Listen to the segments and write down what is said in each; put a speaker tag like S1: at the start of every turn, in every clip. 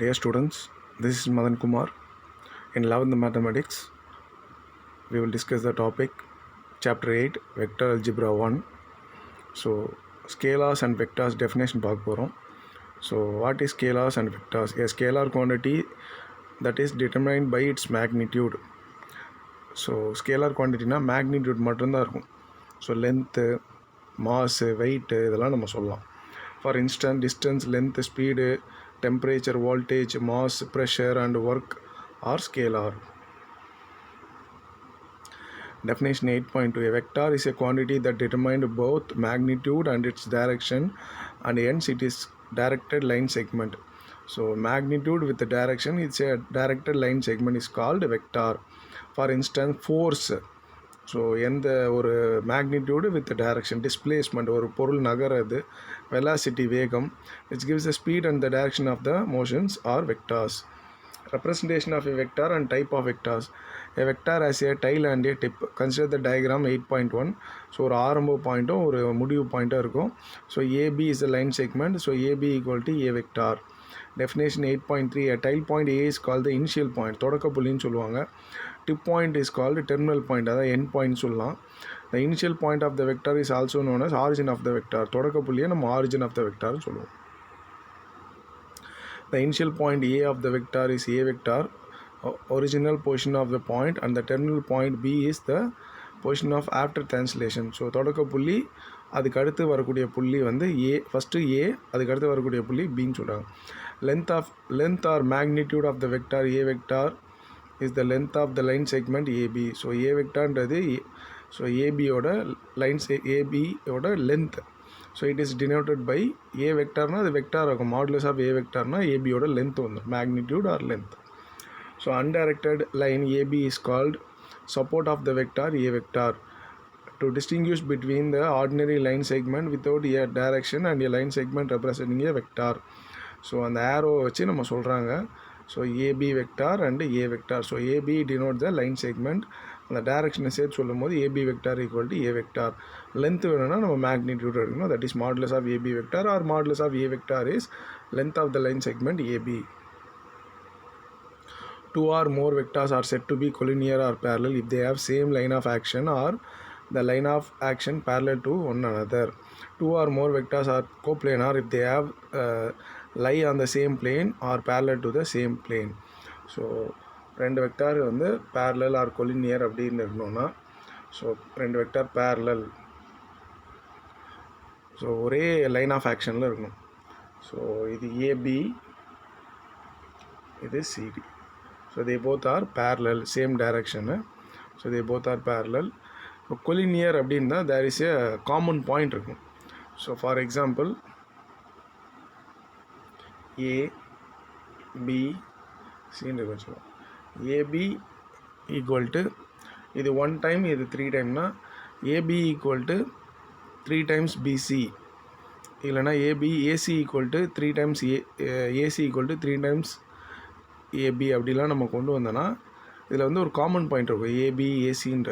S1: Dear students, this is Madan Kumar. In 11th Mathematics, we will discuss the topic Chapter 8 Vector Algebra 1. So, scalars and vectors definition பார்க்க போகிறோம். So, what is scalars and vectors? A scalar quantity that is determined by its magnitude. So, scalar quantity na magnitude மட்டும்தான் இருக்கும். So, length, mass, weight இதெல்லாம் நம்ம சொல்லலாம். For instance, distance, length, speed, temperature, voltage, mass, pressure and work are scalar. Definition 8.2. A vector is a quantity that determines both magnitude and its direction, and hence it is directed line segment. So magnitude with the direction, it's a directed line segment is called vector. For instance, force. So எந்த ஒரு magnitude with direction, displacement, ஒரு பொருள் நகரது, velocity வேகம், which gives the speed and the direction of the motions are vectors. Representation of a vector and type of vectors. A vector has a tail and a tip. Consider the diagram 8.1. So ஒரு ஆரம்ப பாயிண்ட்டும் ஒரு முடிவு பாயிண்ட்டும் இருக்கும். So AB is the line segment. So AB equal to A vector. Definition 8.3. A tail point A is called the initial point, தொடக்க புள்ளின்னு சொல்லுவாங்க. Tip point is called terminal point, அதாவது end point சொல்லலாம். The initial point of the vector is also known as origin of the vector. தொடக்க புள்ளியை நம்ம origin of the vector சொல்லுவோம். The initial point A of the vector is A vector, original position of the point, and the terminal point B is the position of after translation. So தொடக்க புள்ளி, அதுக்கு அடுத்து வரக்கூடிய புள்ளி வந்து ஏ, first A, அதுக்கு அடுத்து வரக்கூடிய புள்ளி பின்னு சொல்கிறாங்க. Length or magnitude of the vector A vector is the length of the line segment AB. So A vectorன்றது ஸோ ஏபியோட லைன்ஸ், ஏபியோட length. So it is denoted by A வெக்டார்னால் அது வெக்டார் இருக்கும். மாடுலஸ் ஆஃப் ஏ வெக்டார்னால் ஏபியோட length வந்துடும், magnitude or length. So undirected line AB is called support of the vector A vector. To distinguish between the ordinary line segment without a direction and a line segment representing a vector. So அந்த arrow வச்சு நம்ம சொல்கிறாங்க. So AB vector and A vector. So AB denote the line segment, அந்த டைரக்ஷனை சேர்த்து சொல்லும் போது AB vector equal to A vector. Length வேணும்னா நம்ம மேக்னிடியூட் எடுக்கணும். That is modulus of AB vector or modulus of A vector is length of the line segment AB. Two or more vectors are said to be collinear or parallel if they have same line of action or the line of action parallel to one another. Two or more vectors are coplanar if they have lie on the same plane or parallel to the same plane. So ரெண்டு vector வந்து parallel or collinear அப்படின்னு இருக்கணும்னா, so ரெண்டு vector parallel, so ஒரே line of ஆக்ஷனில் இருக்கணும். So இது AB, இது CD. So they both are parallel, same direction. So they both are parallel. So collinear அப்படின்னா there is a common point இருக்கும். So for example, A, B, C ன்னு வச்சுக்கோம். AB equal to இது 1 time, இது 3 timeனா AB equal to 3 times BC, இல்லைனா AB AC equal to 3 times AC equal to 3 times AB அப்படிலாம் நம்ம கொண்டு வந்தோன்னா இதில் வந்து ஒரு காமன் பாயிண்ட் இருக்கும், ஏபி ஏசின்ற.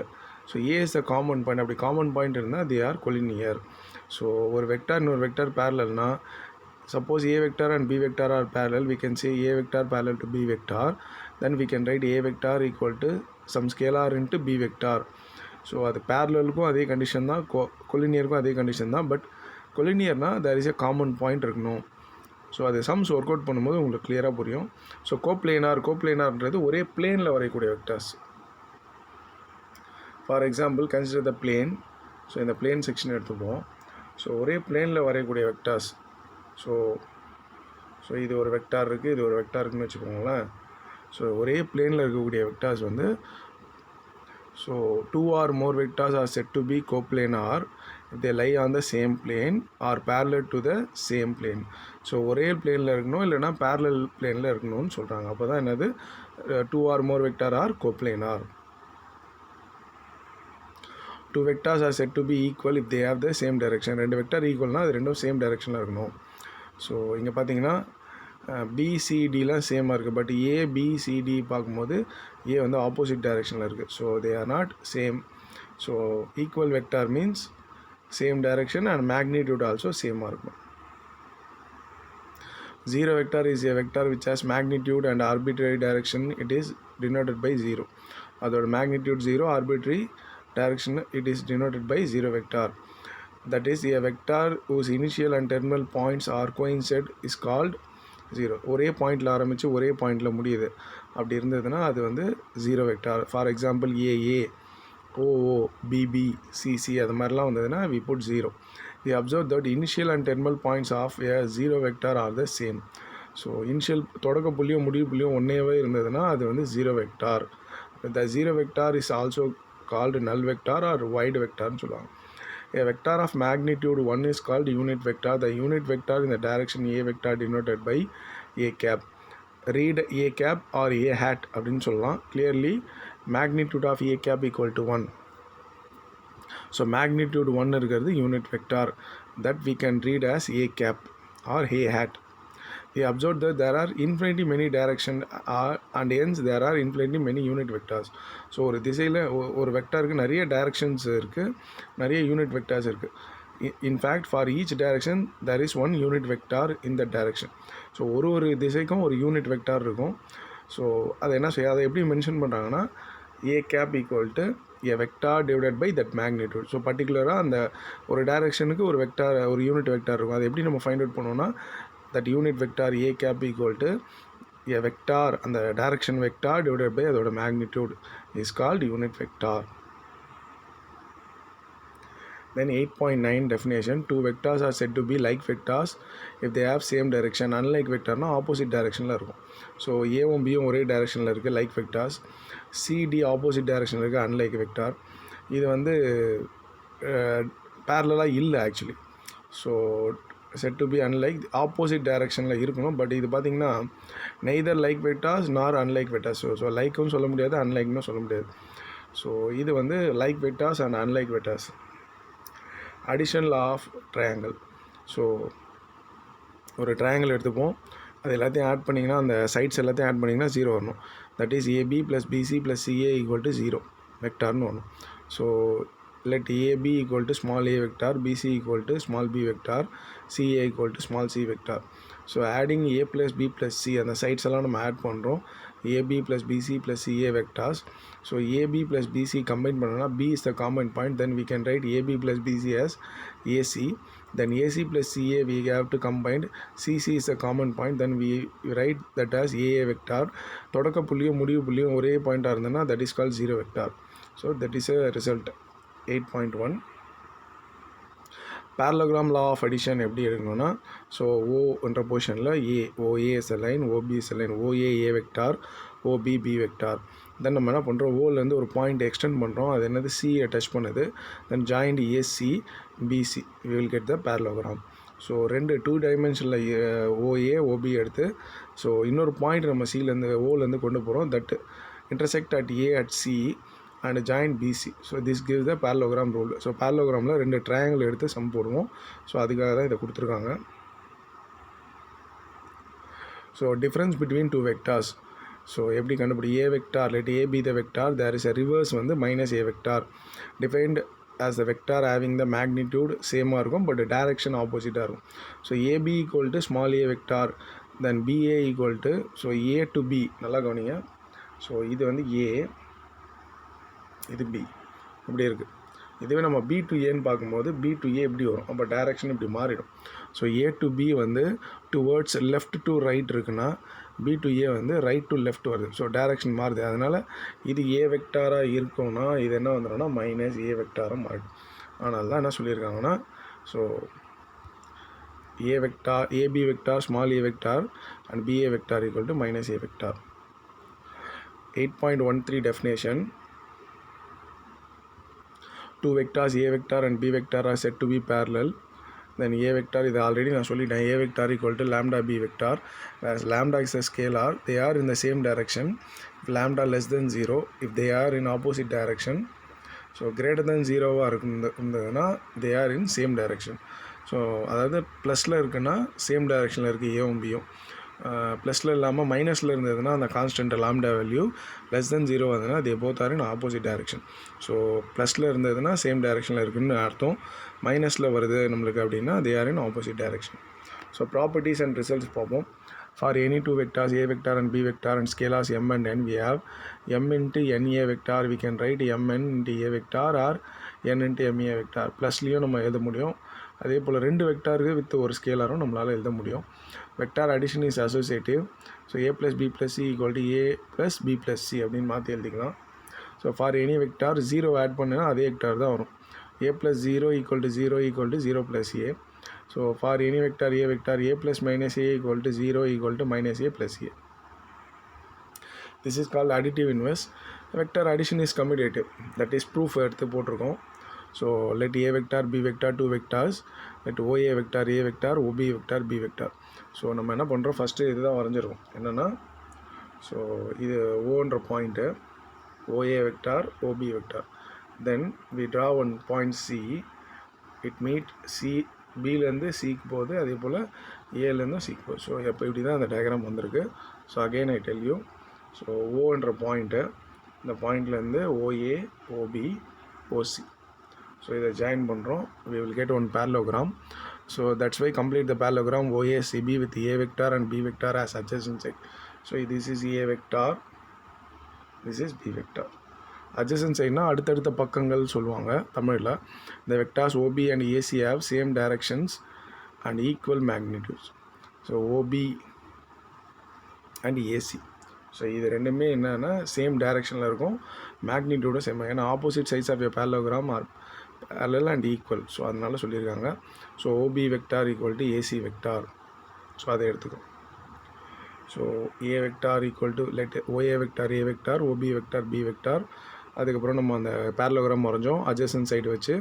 S1: So A is the common point. அப்படி காமன் பாயிண்ட் இருந்தால் தே ஆர் கொலினியர். ஸோ ஒரு வெக்டார் இன்னொரு வெக்டார் பேரலல்னா, suppose A vector and B vector are parallel, we can say A vector parallel to B vector, then we can write A vector equal to some scalar into B vector. So அது பேரலலுக்கும் அதே condition தான், கொலினியருக்கும் அதே condition தான். But கொலினியர்னால் there is a common point இருக்கணும். So அது சம்ஸ் ஒர்க் அவுட் பண்ணும்போது உங்களுக்கு கிளியராக புரியும். ஸோ கோப்ளேனார்ன்றது ஒரே பிளேனில் வரையக்கூடிய vectors. For example consider the plane. So இந்த பிளேன் செக்ஷன் எடுத்துப்போம். ஸோ ஒரே பிளேனில் வரையக்கூடிய வெக்டர்ஸ். ஸோ இது ஒரு வெக்டார் இருக்குது, இது ஒரு வெக்டார் இருக்குன்னு வச்சுக்கோங்களேன். ஸோ ஒரே பிளேனில் இருக்கக்கூடிய வெக்டார்ஸ் வந்து, so 2 or more vectors are said to be coplanar if they lie on the same plane or parallel to the same plane. So ஒரே பிளேனில் இருக்கணும், இல்லைனா parallel பிளேனில் இருக்கணும்னு சொல்கிறாங்க. அப்போ தான் என்னது, 2 or more vector are coplanar. Two vectors are said to be equal if they have the same direction. ரெண்டு வெக்டார் ஈக்குவல்னால் அது ரெண்டும் சேம் டைரெக்ஷனில் இருக்கணும். ஸோ இங்கே பார்த்தீங்கன்னா பிசிடிலாம் சேமாக இருக்குது, பட் ஏபிசிடி பார்க்கும்போது ஏ வந்து ஆப்போசிட் டைரெக்ஷனில் இருக்குது. So they are not same. So equal vector means same direction and magnitude also சேமாக இருக்கும். Zero vector is a vector which has magnitude and arbitrary direction. It is denoted by 0. அதோட magnitude 0, arbitrary direction it is denoted by 0 vector. That is a vector whose initial and terminal points are coincide is called 0. ஒரே பாயிண்டில் ஆரம்பித்து ஒரே பாயிண்டில் முடியுது அப்படி இருந்ததுன்னா அது வந்து 0 vector. For example AA, OO, BB, CC அது மாதிரிலாம் வந்ததுன்னா we put 0. We observe that initial and terminal points of a 0 vector are the same. So initial தொடக்க புள்ளியும் முடிவு புள்ளியும் ஒன்றேவே இருந்ததுன்னா அது வந்து 0 vector. The 0 vector is also called null vector or wide vectorன்னு சொல்லுவாங்க. A vector of magnitude 1 is called unit vector. The unit vector in the direction A vector denoted by A cap. Read A cap or A hat அப்படின்னு சொல்லலாம். Clearly magnitude of A cap equal to 1. So magnitude 1 இருக்கிறது unit vector that we can read as A cap or A hat. We observe that there are infinitely many directions and hence there are infinitely many unit vectors. So ஒரு திசையில் ஒரு வெக்டாருக்கு நிறைய directions இருக்குது, நிறைய unit vectors இருக்குது. In fact for each direction there is one unit vector in that direction. So ஒரு திசைக்கும் ஒரு யூனிட் வெக்டார் இருக்கும். ஸோ அதை என்ன செய்ய அதை எப்படி மென்ஷன் பண்ணுறாங்கன்னா A cap equal to a vector divided by that magnitude. So பர்டிகுலராக அந்த ஒரு டைரக்ஷனுக்கு ஒரு வெக்டார் ஒரு யூனிட் வெக்டார் இருக்கும். அதை எப்படி நம்ம ஃபைண்ட் அவுட் பண்ணோன்னா that unit vector A cap equal to a vector and the direction vector divided by அதோட magnitude is called unit vector. Then 8.9 definition, two vectors are said to be like vectors if they have same direction. Unlike vector na opposite direction la irukum. So A-um B-um ஒரே direction la இருக்கு like vectors, C-D opposite direction la இருக்கு unlike vector. இது வந்து parallel இல்ல actually. So said to be unlike opposite direction la இருக்கணும். But இது பார்த்தீங்கன்னா neither like vectors nor unlike vectors. So லைக்கும் சொல்ல முடியாது, அன்லைக்னும் சொல்ல முடியாது. ஸோ இது வந்து like vectors and unlike vectors. Addition law of triangle. So ஒரு ட்ரையாங்கிள் எடுத்துப்போம், அது எல்லாத்தையும் ஆட் பண்ணிங்கன்னா அந்த சைட்ஸ் எல்லாத்தையும் ஆட் பண்ணிங்கன்னா 0 வரணும். That is AB plus BC plus CA equal to 0 வெக்டார்னு வரணும். So let AB equal to small a vector, BC equal to small b vector, CA equal to small c vector. So adding A plus B plus C and the sides எல்லாம் நம்ம add பண்ணுறோம். AB plus BC plus CA vectors. So AB plus BC combine பண்ணனா B is the common point, then we can write AB plus BC as AC. Then AC plus CA we have to combine, CC is the common point, then we write that as AA vector. தொடக்க புள்ளியும் முடிவு புள்ளியும் ஒரே பாயிண்டாக இருந்ததுன்னா that is called 0 vector. So that is a result. 8.1 parallelogram law of addition எப்படி எடுக்கணும்னா, so O என்ற பொசிஷனில் A, OA is a line, OB is a line, OA A vector, OB B vector. தென் நம்ம என்ன பண்ணுறோம், ஓலேருந்து ஒரு பாயிண்ட் எக்ஸ்டெண்ட் பண்ணுறோம், அது என்னது சியை டச் பண்ணுது. Then join AC BC we will get the parallelogram. So ரெண்டு 2 டைமென்ஷனில் OA OB எடுத்து ஸோ இன்னொரு பாயிண்ட் நம்ம சிலேருந்து ஓலேருந்து கொண்டு போகிறோம், that intersect at A at C and join BC. So this gives the parallelogram rule. So parallelogramல ரெண்டு triangle எடுத்து சம் போடுவோம். ஸோ அதுக்காக தான் இதை கொடுத்துருக்காங்க. So difference between two vectors. So எப்படி கண்டுபிடி A vector, let A be the vector, there is a reverse வந்து minus A vector defined as the vector having the magnitude சேமாக இருக்கும் பட் direction opposite-ஆக இருக்கும். So AB equal to small a vector, then BA equal to, so A to B நல்லா கவனிங்க. So இது வந்து A, இது B இப்படி இருக்குது. இதுவே நம்ம B to Aன்னு பார்க்கும்போது B to A எப்படி வரும், அப்போ டைரக்ஷன் இப்படி மாறிடும். ஸோ A to B வந்து டுவர்ட்ஸ் லெஃப்ட் டு ரைட் இருக்குன்னா B to A வந்து ரைட் டு லெஃப்ட் வருது. ஸோ டைரக்ஷன் மாறுது. அதனால் இது A வெக்டாராக இருக்கும்னா இது என்ன வந்துடும்னா மைனஸ் A வெக்டாராக மாறிடும். அதனால தான் என்ன சொல்லியிருக்காங்கன்னா, so A vector, AB vector, small a vector and BA vector equal to minus A vector. 8.13 definition. Two vectors A vector and B vector are said to be parallel. Then A vector இது already நான் சொல்லிட்டேன், A vector equal to lambda B vector, whereas lambda is a scalar, they are in the same direction. If lambda less than 0, if they are in opposite direction, so greater than 0வாக இருந்ததுன்னா they are in same direction. So அதாவது ப்ளஸில் இருக்குன்னா same டைரெக்ஷனில் இருக்குது ஏவும் பியும், ப்ளஸில் இல்லாமல் மைனஸில் இருந்ததுன்னா அந்த constant lambda value less than 0 வந்ததுன்னா அது both are in opposite direction. So ப்ளஸில் இருந்ததுன்னா சேம் டைரெக்ஷனில் இருக்குதுன்னு அர்த்தம், மைனஸில் வருது நம்மளுக்கு அப்படின்னா they are in opposite direction. So properties and results பார்ப்போம். For any two vectors A vector and B vector and scalars m and n, we have m into NA vector, we can write mn into A vector or n into MA vector. ப்ளஸ்லேயும் நம்ம எழுத முடியும். அதே போல் ரெண்டு வெக்டாருக்கு with ஒரு ஸ்கேலரும் நம்மளால் எழுத முடியும். Vector addition is associative. So A plus B plus C equal to A plus B plus C அப்படின்னு மாற்றி எழுதிக்கலாம். So for any vector 0 add பண்ணுன்னா அதே வெக்டார் தான் வரும். A plus 0 equal to 0 plus A. So for any vector A plus minus A equal to 0 equal to minus A plus A. This is called additive inverse. Vector addition is commutative. That is proof எடுத்து போட்டிருக்கோம். So let A vector B vector two vectors, let OA vector A vector OB vector B vector. So நம்ம என்ன பண்ணுறோம், first இதுதான் வரைஞ்சிருக்கோம். என்னென்னா so இது ஓன்ற point OA vector OB vector. Then we draw one point C. It meet C பிலேருந்து சிக்கு போகுது, அதே போல் ஏலேருந்து சிக்கு போகுது. ஸோ எப்போ இப்படி தான் அந்த டயக்ராம் வந்திருக்கு. So again I tell you. So ஓன்ற பாயிண்ட்டு, இந்த பாயிண்ட்லேருந்து OA OB OC. ஸோ இதை ஜாயின் பண்ணுறோம். we will get one parallelogram. So that's why complete the parallelogram OACB with A vector and B vector as adjacent side. So this is A vector, this is B vector. adjacent side அடுத்தடுத்த பக்கங்கள் சொல்லுவாங்க தமிழில். the vectors OB and AC have same directions and equal magnitudes. so OB and AC, so இது ரெண்டுமே என்னென்னா same டைரக்ஷனில் இருக்கும், மேக்னிடியூட சேம். ஏன்னா opposite sides of a parallelogram are parallel and equal. So அதனால சொல்லியிருக்காங்க. So OB vector equal to AC vector. So அதை எடுத்துக்கும். So A vector equal to let OA vector A vector OB vector B vector. அதுக்கப்புறம் நம்ம அந்த parallelogram வரைஞ்சோம் adjacent side வச்சு.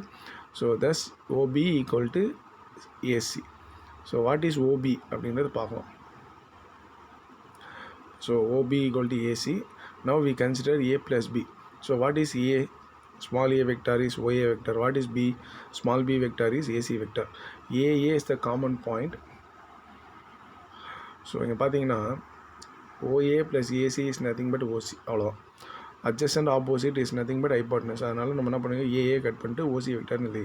S1: So thus OB equal to AC. So what is OB அப்படின்றது பார்க்கலாம். So OB equal to AC. Now we consider A plus B. So what is A? Small a vector is OA vector. What is B? Small b vector is AC vector. AA is the common point. So இங்கே பார்த்தீங்கன்னா OA plus AC is nothing but OC. அவ்வளோதான். adjacent opposite is nothing but hypotenuse. அதனால் நம்ம என்ன பண்ணுங்க, AA cut பண்ணிட்டு OC வெக்டர்னு எழுதி.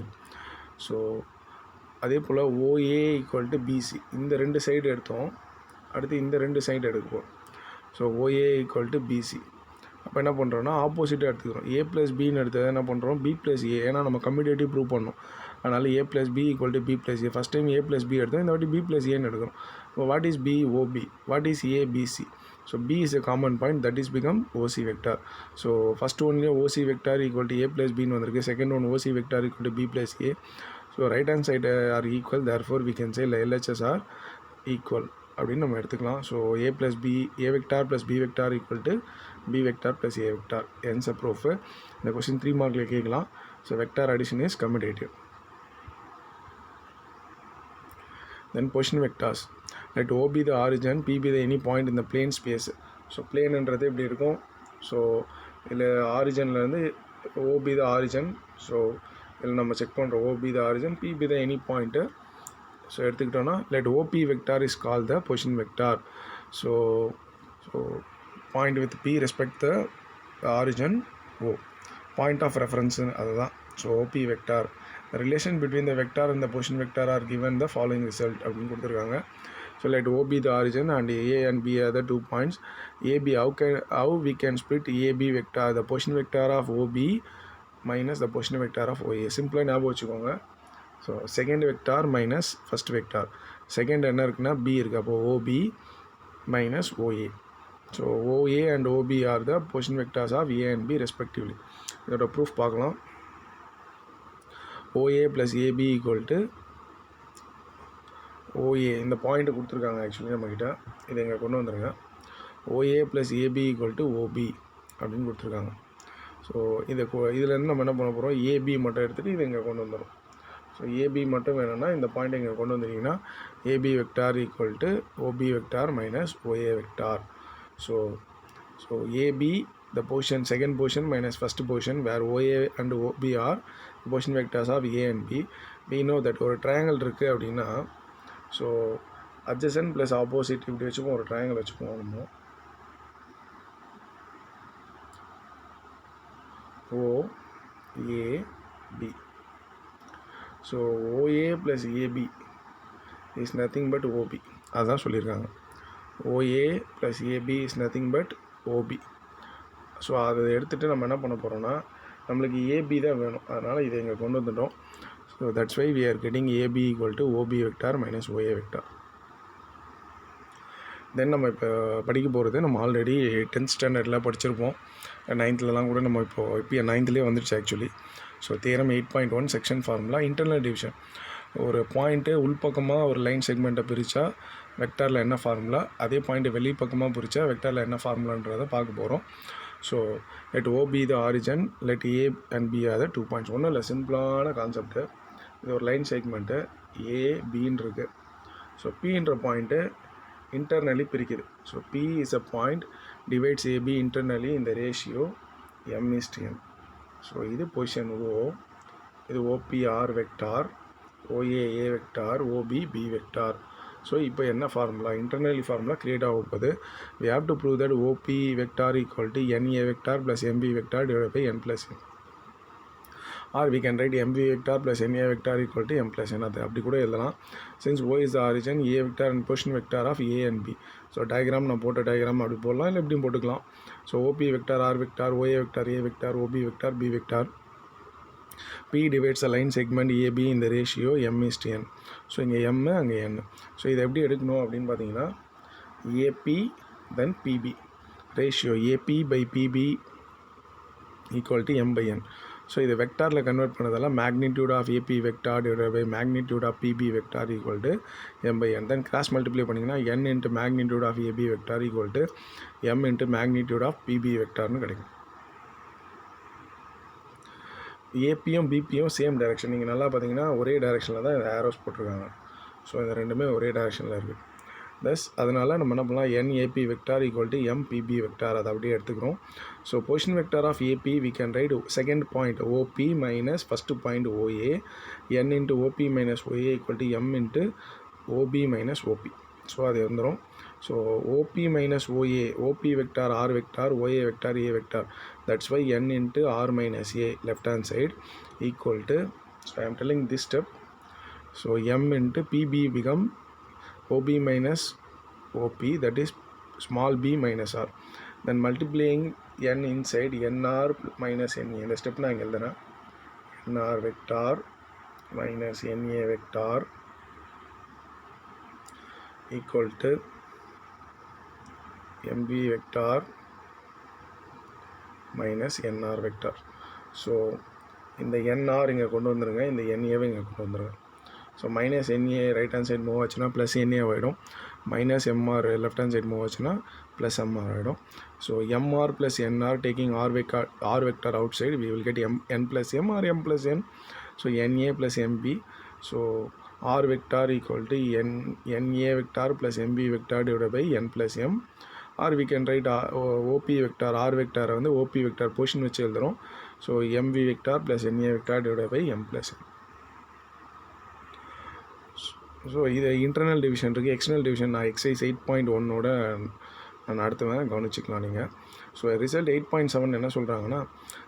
S1: So அதே போல் OA ஈக்குவல் டு BC. இந்த ரெண்டு சைடு எடுத்தோம், அடுத்து இந்த ரெண்டு சைடு எடுப்போம். So OA equal to BC. அப்போ என்ன பண்ணுறோன்னா ஆப்போசிட்டாக எடுத்துக்கிறோம். A ப்ளஸ் பின்னு எடுத்தது என்ன பண்ணுறோம், B ப்ளஸ் A. ஏன்னா நம்ம கம்யூட்டேட்டிவ் ப்ரூவ் பண்ணோம். அதனால் A plus B equal to B plus A. First time A plus B எடுத்தோம், இந்த வாட்டி B ப்ளஸ் ஏன்னு எடுக்கிறோம். இப்போ what is B? OB. What is A? BC. So B is a common point, that is become OC vector. So first one OC vector equal to A plus B ன்னு வந்திருக்கு. Second one OC vector equal to B plus A. So right hand side are equal, therefore we can say LHS are equal அப்படின்னு நம்ம எடுத்துக்கலாம். So A plus B, A vector plus B vector equal to B vector plus A vector. hence a proof. இந்த question 3 மார்க்ல கேட்கலாம். So vector addition is commutative. Then position vectors. Let O be the origin, P be the any point in the plane space. So பிளேன்ன்றது எப்படி இருக்கும், so இதில் ஆரிஜன்லேருந்து O be the origin. So இதில் நம்ம check பண்ணுறோம் O be the origin, P be the any point. So எடுத்துக்கிட்டோன்னா let OP vector is called the position vector. So point with P respect the origin O. Point of reference அதுதான். So OP vector. The relation between the vector and the position vector are given the following result அப்படின்னு கொடுத்துருக்காங்க. So let O be the origin and A and B are the 2 points. AB, how we can split AB vector, the position vector of OB minus the position vector of OA. சிம்பிளாக ஞாபகம் வச்சுக்கோங்க. So second vector minus first vector. Second என்ன இருக்குன்னா B இருக்குது, அப்போது OB minus OA. So OA and OB are the position vectors of A and B respectively. இதோட proof பார்க்கலாம். OA plus AB equal to OA. இந்த point கொடுத்துருக்காங்க actually நம்மக்கிட்ட, இதை இங்கே கொண்டு வந்துடுங்க. OA plus AB equal to OB அப்படின்னு கொடுத்துருக்காங்க. ஸோ இதுலேருந்து நம்ம என்ன பண்ண போகிறோம், AB மட்டும் எடுத்துகிட்டு இதை இங்கே கொண்டு வந்துடும். ஸோ AB மட்டும் வேணும்னா இந்த பாயிண்ட் இங்கே கொண்டு வந்துட்டிங்கன்னா AB vector equal to OB vector minus OA vector. So AB the position, second position minus first position where OA and OB are the position vectors of A and B. We know that ஒரு triangle இருக்குது அப்படின்னா, so adjacent plus opposite இப்படி வச்சுப்போம், ஒரு triangle வச்சுப்போம் நம்ம. OAB. So OA plus AB is nothing but OB. அதுதான் சொல்லியிருக்காங்க. OA plus AB is nothing but OB. So அதை எடுத்துகிட்டு நம்ம என்ன பண்ண போகிறோம்னா, நம்மளுக்கு ஏபி தான் வேணும். அதனால் இதை இங்கே கொண்டு வந்துட்டோம். So that's why we are getting AB equal to OB vector minus OA vector. Then நம்ம இப்போ படிக்க போகிறது நம்ம ஆல்ரெடி 10th ஸ்டாண்டர்டில் படிச்சிருப்போம். 9th கூட நம்ம இப்போ 9th வந்துடுச்சு actually. So theorem 8.1 section formula internal division. ஒரு பாயிண்ட்டு உள்பக்கமாக ஒரு லைன் செக்மெண்ட்டை பிரித்தா வெக்டாரில் என்ன ஃபார்முலா, அதே பாயிண்ட்டு வெளிப்பக்கமாக பிரித்தா வெக்டாரில் என்ன ஃபார்முலான்றதை பார்க்க போகிறோம். So let O be the origin, let A and B are the 2 points. ஒன்றும் இல்லை, சிம்பிளான கான்செப்ட்டு. இது ஒரு லைன் செக்மெண்ட்டு ஏ பின்னு இருக்குது. ஸோ பின்ற பாயிண்ட்டு internally பிரிக்குது. So P is a point divides AB internally in the ratio M:n. So இது பொசிஷன் O, இது OPR vector, OA A vector, OB B vector. So இப்போ என்ன ஃபார்முலா, இன்டர்னலி ஃபார்முலா க்ரியேட் ஆக போகுது. we have to prove that OP vector equal to NA vector plus MB vector divided by N plus M. or we can write MB vector plus NA vector equal to M plus N. அது அப்படி கூட எழுதலாம். since O is the origin, A vector and position vector of A and B. So diagram நான் போட்ட diagram அப்படி போடலாம், இல்லை எப்படியும் போட்டுக்கலாம். So OP vector, R vector, OA vector, A vector, OB vector, B vector. P divides a line segment AB in the ratio M:n. So இங்கே M அங்கே N. So இதை எப்படி எடுக்கணும் அப்படின்னு பார்த்தீங்கன்னா, AP then PB ratio AP by PB equal to M by N. So இது வெக்டாரில் convert பண்ணதெல்லாம் magnitude of AB vector divide by magnitude of BB vector equal to M by N. Then cross multiply பண்ணிங்கன்னா N into magnitude of AB vector equal to M into magnitude of BB வெக்டார்னு கிடைக்கும். ஏபியும் பிபியும் same direction. நீங்கள் நல்லா பார்த்தீங்கன்னா ஒரே டைரெக்ஷனில் தான் இந்த ஆரோஸ் போட்டிருக்காங்க. ஸோ இந்த ரெண்டுமே ஒரே டைரெக்ஷனில் இருக்குது. ப்ளஸ் அதனால் நம்ம என்ன பண்ணலாம், NAB vector equal to MBB vector, அதை அப்படியே எடுத்துக்கிறோம். So position vector of AB we can write second point OB minus first point OA, N into OB minus OA equal to M into OB minus OB. So அது வந்துடும். So OB minus OA, OB vector R vector, OA vector A vector, that's why N into R minus A left hand side equal to, so I am telling this step. So M into PB become OB minus OP, that is small b minus r. Then multiplying n inside nr minus NA. இந்த step நான் இங்கே எழுதுறேன். nr vector minus NA vector equal to MB vector minus NR vector. So இந்த NR இங்கே கொண்டு வந்துருங்க, இந்த NAவை இங்கே கொண்டு வந்துருங்க. So minus NA right hand side move ஆச்சுன்னா ப்ளஸ் என்ஏ ஆகிடும். Minus MR left hand side move ஆச்சுன்னா ப்ளஸ் எம்ஆர் ஆகிடும். So MR plus NR taking R vector outside, we will get N plus M R M plus N. So NA plus MB. So R vector equal to NA vector plus MB vector divide by N plus M. Or we can write OP vector, R வெக்டாரை வந்து OP vector position வச்சு எழுதுகிறோம். So MB vector plus NA vector divide by M plus M. ஸோ இது internal division இருக்குது. External division நான் exercise 8.1 நான் நடத்துவேன், கவனிச்சிக்கலாம் நீங்கள். ஸோ ரிசல்ட் 8.7 என்ன சொல்கிறாங்கன்னா,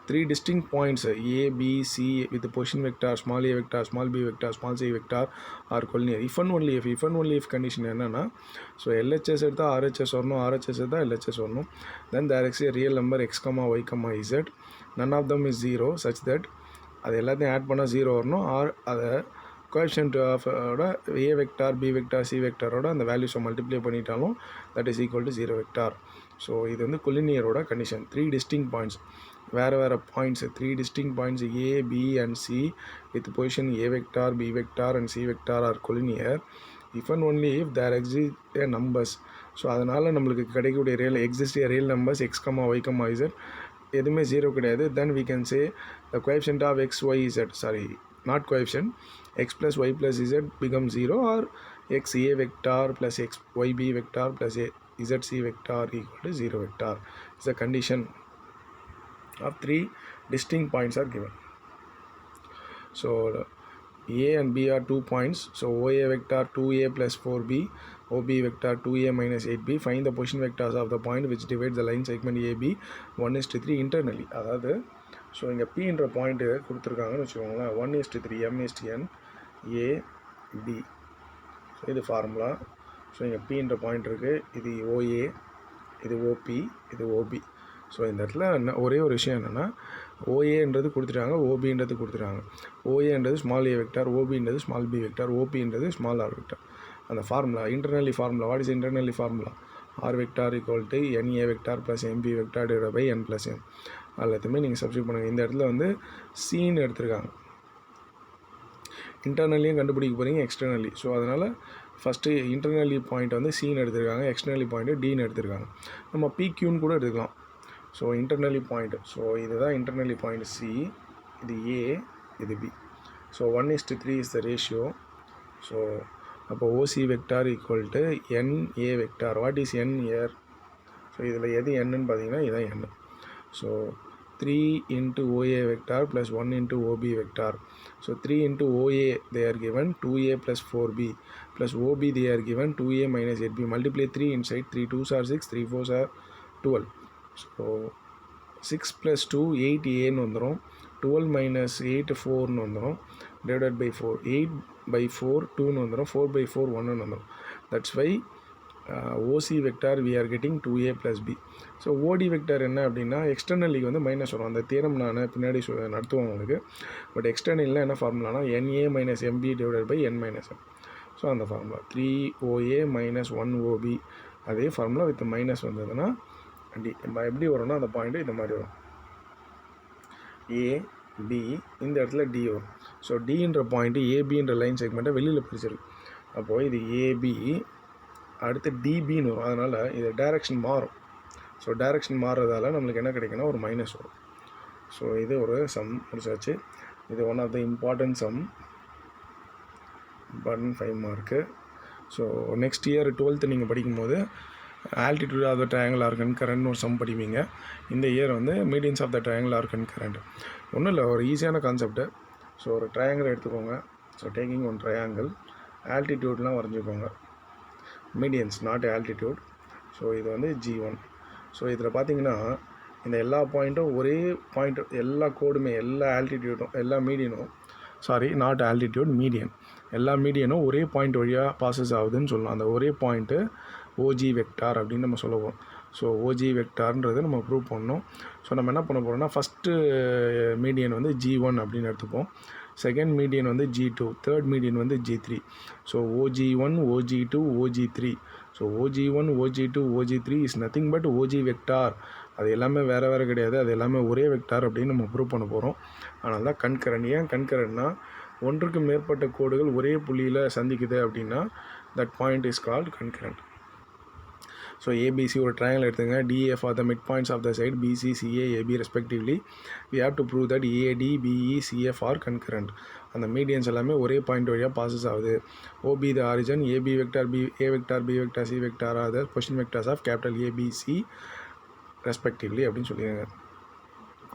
S1: 3 distinct points A, B, C with position vector, small a vector, small b vector, small c vector are collinear. If and only if condition என்னன்னா, so LHS எடுத்தால் RHS வரணும், RHS எடுத்தால் LHS வரணும். Then there is a real number x, y, z. None of them is 0 such that அது எல்லாத்தையும் add பண்ணால் 0 வரணும். Or அதை coefficient of A vector, B vector, C வெக்டாரோட அந்த வேல்யூஸை மல்டிப்ளை பண்ணிட்டாலும் that is equal to 0 vector. So இது வந்து கொலினியரோட கண்டிஷன். 3 distinct பாயிண்ட்ஸ், வேறு points, 3 distinct points A, B and C with position A vector, B vector and C vector are collinear if and only if there exist a numbers. So அதனால் நம்மளுக்கு கிடைக்கக்கூடிய real numbers X, Y, Z எதுவுமே 0 கிடையாது. தென் we can say the coefficient of x, y, z, sorry not coefficient, x plus y plus z becomes 0, or x a vector plus x y b vector plus a z c vector equal to 0 vector is a condition of 3 distinct points are given. So a and b are 2 points. So oa vector 2a plus 4b, ob vector 2a minus 8b. Find the position vectors of the point which divides the line segment ab 1:3 internally. அதாவது so இங்கே பின்ற point கொடுத்துருக்காங்கன்னு வச்சுக்கோங்களேன். 1:3 m:n a b. So இது formula. So இங்கே Pன்ற point இருக்குது, இது OA, இது OP, இது OB. ஸோ இந்த இடத்துல என்ன ஒரே ஒரு விஷயம் என்னென்னா, OAன்றது கொடுத்துட்டாங்க, OBன்றது கொடுத்துட்டாங்க. OAன்றது ஸ்மால் a வெக்டார், OBன்றது ஸ்மால் b வெக்டார், OPன்றது ஸ்மால் r வெக்டார். அந்த formula internally formula, what is internally formula? R vector equal to NA vector plus MB vector divide by N plus M. எல்லாத்தையுமே நீங்கள் சப்ஸ்டியூட் பண்ணுங்கள். இந்த இடத்துல வந்து Cன்னு எடுத்திருக்காங்க. இன்டர்னலியும் கண்டுபிடிக்க போகிறீங்க, எக்ஸ்டர்னலி. ஸோ அதனால் ஃபஸ்ட்டு இன்டர்னலி பாயிண்ட் வந்து Cன்னு எடுத்திருக்காங்க, எக்ஸ்டர்னலி பாயிண்ட்டு Dன்னு எடுத்திருக்காங்க. நம்ம PQன்னு கூட எடுத்துக்கலாம். ஸோ இன்டர்னலி பாயிண்ட், ஸோ இதுதான் இன்டர்னலி பாயிண்ட் C, இது A, இது B. So 1:3 is the ratio. So அப்போ OC vector equal to NA vector. What is N year? So இதில் எது என்னன்னு பார்த்தீங்கன்னா இதுதான் N. So 3 into OA vector plus 1 into OB vector. So 3 into OA they are given 2A plus 4B plus OB they are given 2A minus 8B. Multiply 3 inside, 3 2s are 6, 3 4s are 12. So 6 plus 2 8A ன்னு வந்துடும், 12 minus 8 4ன்னு வந்துடும், divided by 4, 8 by 4 2ன்னு வந்துடும், 4 by 4 1ன்னு வந்துடும். That's why OC vector we are getting 2A plus B. So OD vector என்ன அப்படின்னா எக்ஸ்டர்னலிக்கு வந்து minus வரும். அந்த தியரம் நான் பின்னாடி நடத்துவோம் உங்களுக்கு. பட் எக்ஸ்டர்னலில் என்ன ஃபார்முலானா NA minus MB divided by N minus M. So அந்த ஃபார்முலா 3OA minus 1OB, அதே ஃபார்முலா வித் மைனஸ் வந்ததுன்னா டி. எப்படி வரும்னா அந்த பாயிண்ட்டு இந்த மாதிரி வரும், AB, இந்த இடத்துல D வரும். ஸோ Dன்ற பாயிண்ட்டு ABன்ற லைன் செக்மெண்ட்டை வெளியில் பிரிச்சிருக்கு. அப்போது இது AB, அடுத்து DBன்னு வரும். அதனால் இது டைரக்ஷன் மாறும். ஸோ டைரக்ஷன் மாறுறதால நம்மளுக்கு என்ன கிடைக்குன்னா ஒரு மைனஸ் வரும். ஸோ இது ஒரு சம் முடிச்சாச்சு. இது one of the important sum, important 5 mark. So next year 12th நீங்கள் படிக்கும்போது altitude of the triangle are கன்கரண்ட்னு ஒரு சம் படிப்பீங்க. இந்த இயர் வந்து medians of the triangle are concurrent. ஒன்றும் இல்லை, ஒரு ஈஸியான கான்செப்ட்டு. ஸோ ஒரு ட்ரையாங்கிள் எடுத்துக்கோங்க. ஸோ டேக்கிங் ஒன் ட்ரையாங்கிள், ஆல்டிடியூட்லாம் வரைஞ்சிக்கோங்க, மீடியன்ஸ் நாட் ஆல்டிடியூட். ஸோ இது வந்து G1. ஸோ இதில் பார்த்தீங்கன்னா இந்த எல்லா பாயிண்ட்டும் ஒரே பாயிண்ட், எல்லா கோடுமே, எல்லா ஆல்டிடியூடும், எல்லா மீடியனும், சாரி நாட் ஆல்டிடியூட், மீடியன், எல்லா மீடியனும் ஒரே பாயிண்ட் வழியாக பாசஸ் ஆகுதுன்னு சொல்லலாம். அந்த ஒரே பாயிண்ட்டு OG வெக்டார் அப்படின்னு நம்ம சொல்லுவோம். ஸோ OG வெக்டார்ன்றது நம்ம ப்ரூவ் பண்ணணும். ஸோ நம்ம என்ன பண்ண போகிறோம்னா ஃபஸ்ட்டு மீடியன் வந்து G1 அப்படின்னு எடுத்துப்போம், செகண்ட் மீடியன் வந்து G2, தேர்ட் மீடியன் வந்து G3. So OG1, OG2, OG3. So OG1, OG2, OG3 is nothing but OG vector. அது எல்லாமே வேறு கிடையாது, அது எல்லாமே ஒரே வெக்டார் அப்படின்னு நம்ம ப்ரூவ் பண்ண போகிறோம். அதனால தான் கன்கரண்ட். ஏன் கன்கரண்ட்னா ஒன்றுக்கு மேற்பட்ட கோடுகள் ஒரே புள்ளியில் சந்திக்குது அப்படின்னா that point is called concurrent. So ABC ஒரு ட்ரையாங்கிள் எடுத்துங்க, DF are the midpoints of the side BC, CA, AB respectively. We have to prove that AD, BE, CF are concurrent. அந்த மீடியன்ஸ் எல்லாமே ஒரே பாயிண்ட் வழியாக bosses ஆகுது. OB the origin, AB vector, A vector, B vector, C vector are the position vectors of capital A, B, C respectively அப்படின்னு சொல்லிடுங்க.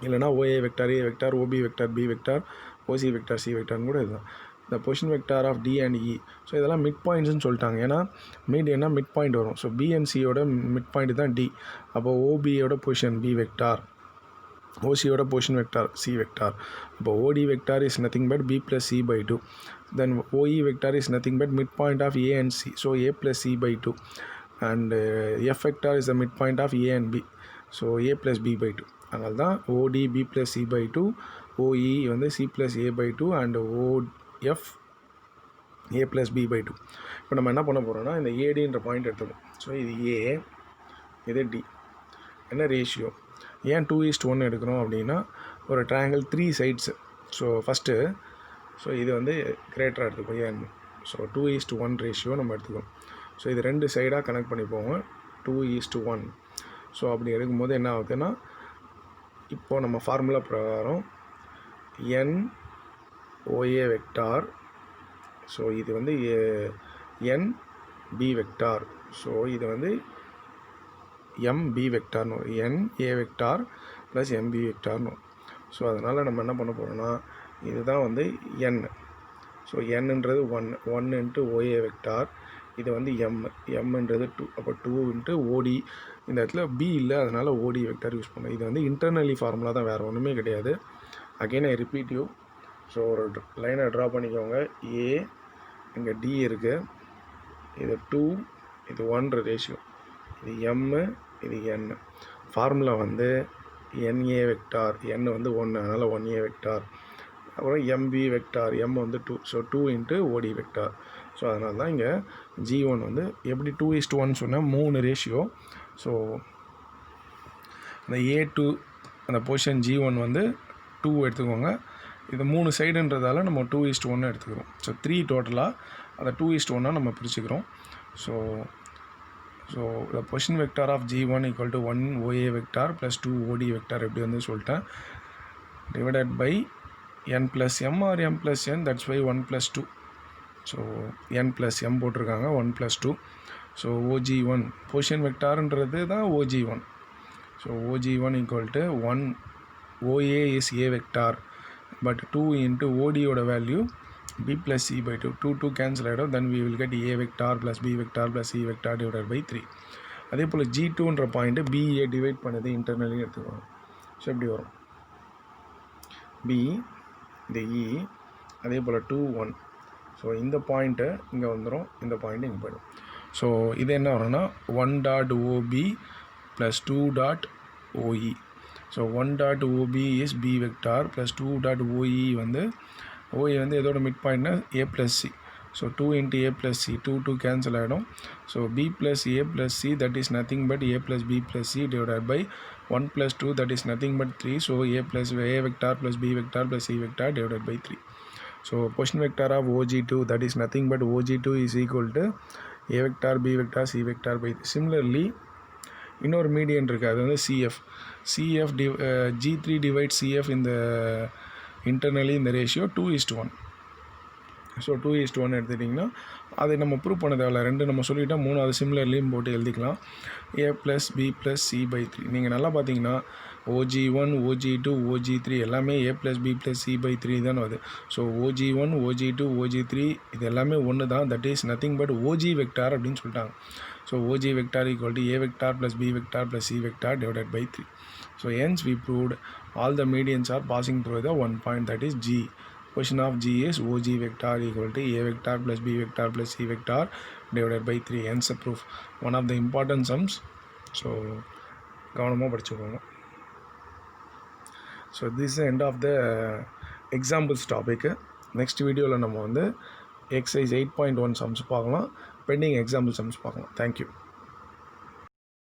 S1: இல்லைனா OA vector, A vector, OB vector, B vector, OC vector, C வெக்டார்னு கூட இதுதான். இந்த position vector of D and E. So இதெல்லாம் mid பாயிண்ட்ஸ்னு சொல்லிட்டாங்க. ஏன்னா மீடியன்னா மிட் பாயிண்ட் வரும். ஸோ B and Cயோட மிட் பாயிண்ட் தான் D. அப்போது OBயோட பொசிஷன் B வெக்டார், OCயோட பொசிஷன் வெக்டார் C வெக்டார். அப்போ OD vector is nothing but B plus C by 2. Then OE vector is nothing but mid point of A and C. So A plus C by 2. And F vector is the mid point of A and B. So A plus B by 2. அதனால தான் OD B plus C by 2, OE வந்து C plus A by 2 and OF A plus B by 2. இப்போ நம்ம என்ன பண்ண போகிறோம்னா இந்த ADன்ற point எடுத்துக்கோம். So இது A, இது D. என்ன ரேஷியோ? ஏன் 2:1 எடுக்கிறோம் அப்படின்னா ஒரு ட்ரையாங்கிள் 3 சைட்ஸு. ஸோ ஃபஸ்ட்டு ஸோ இது வந்து கிரேட்டராக எடுத்துக்கோம் ஏன். ஸோ 2:1 ரேஷியோ நம்ம எடுத்துக்கோம். ஸோ இது ரெண்டு சைடாக கனெக்ட் பண்ணிப்போங்க, 2:1. ஸோ அப்படி எடுக்கும்போது என்ன ஆகுதுன்னா இப்போது நம்ம ஃபார்முலா பிரகாரம் NOA வெக்டார், ஸோ இது வந்து NB வெக்டார், ஸோ இது வந்து MB வெக்டார்னு, NA வெக்டார் ப்ளஸ் MB வெக்டார்னு. ஸோ அதனால் நம்ம என்ன பண்ண போகிறோம்னா இதுதான் வந்து N. ஸோ Nன்றது 1 இன்ட்டு OA வெக்டார், இது வந்து Mன்றது 2. அப்போ 2 இன்ட்டு OD. இந்த இடத்துல B இல்லை, அதனால் OD வெக்டார் யூஸ் பண்ணோம். இது வந்து இன்டர்னலி ஃபார்முலா தான், வேறு ஒன்றுமே கிடையாது. Again I repeat you. So ஒரு லைனை ட்ரா பண்ணிக்கோங்க. A, இங்கே D இருக்குது, இது 2 இது 1 ரேஷியோ, இது m இது n. ஃபார்முலா வந்து NA வெக்டார், n வந்து 1 அதனால் 1A வெக்டார், அப்புறம் MB வெக்டார், m வந்து 2, ஸோ 2 × OD வெக்டார். ஸோ அதனால தான் இங்கே G1 வந்து எப்படி 2:1 சொன்னால் 3 ரேஷியோ. ஸோ அந்த A2 அந்த பொசிஷன் G1 வந்து 2 எடுத்துக்கோங்க. இது 3 சைடுன்றதால நம்ம 2:1 எடுத்துக்கிறோம். ஸோ 3 டோட்டலாக அதை 2:1 நம்ம பிரிச்சுக்கிறோம். So the position vector of G1 equal to 1 OA vector plus 2 OD vector எப்படி வந்து சொல்லிட்டேன், divided by n plus m or m plus n, that's why 1 plus 2. So n plus m போட்டிருக்காங்க, 1 plus 2. ஸோ OG1 position vectorன்றது தான் OG1. So OG1 equal to 1 OA is A vector, but 2 into OD ஓட value B plus C by 2. 2 cancel ஆகிடும். then we will get A vector plus B vector plus C vector divided by 3. அதே போல் G2ன்ற point BA divide பண்ணது internally எடுத்துக்கோங்க. So எப்படி வரும், B இந்த E அதே போல் 2 1. So இந்த பாயிண்ட்டு இங்கே வந்துடும், இந்த பாயிண்ட்டு இங்கே போய்டும். ஸோ இது என்ன வரும்னா 1.OB plus 2.OE. So 1.OB is B vector plus 2.OE வந்து OE வந்து எதோட மிட் பாயிண்ட்னா A plus C. So 2 × A plus C, 2 cancel ஆகிடும். So B plus A plus C, that is nothing but A plus B plus C divided by 1 plus 2, that is nothing but 3. So A plus A vector plus B vector plus C vector divided by 3. So position vector of OG2, that is nothing but OG2 is equal to A vector B vector C vector by 3. Similarly இன்னொரு median இருக்குது, அது வந்து CF G3 divides CF in the internally in the ratio 2:1. So 2:1 எடுத்துட்டிங்கன்னா அதை நம்ம prove பண்ண தேவையில்ல, 2 நம்ம சொல்லிவிட்டால் 3 அது சிமிலர்லியும் போட்டு எழுதிக்கலாம். A plus B plus C by 3. நீங்கள் நல்லா பார்த்தீங்கன்னா OG1 OG2 OG3 எல்லாமே A plus B plus C by 3 தான் வருது. ஸோ OG1 OG2 OG3 இது எல்லாமே ஒன்று தான், that is nothing but OG vector அப்படின்னு சொல்லிட்டாங்க. So OG vector equal to A vector plus B vector plus C vector divided by 3. So hence we proved all the medians are passing through the one point, that is G. Position of G is OG vector equal to A vector plus B vector plus C vector divided by 3. Hence the proof. One of the important sums. So கவனமாக படிச்சுக்கோங்க. So this is the end of the examples topic. Next வீடியோவில் நம்ம வந்து exercise 8.1 sums பார்க்கலாம், bending example sums பார்க்கலாம். Thank you.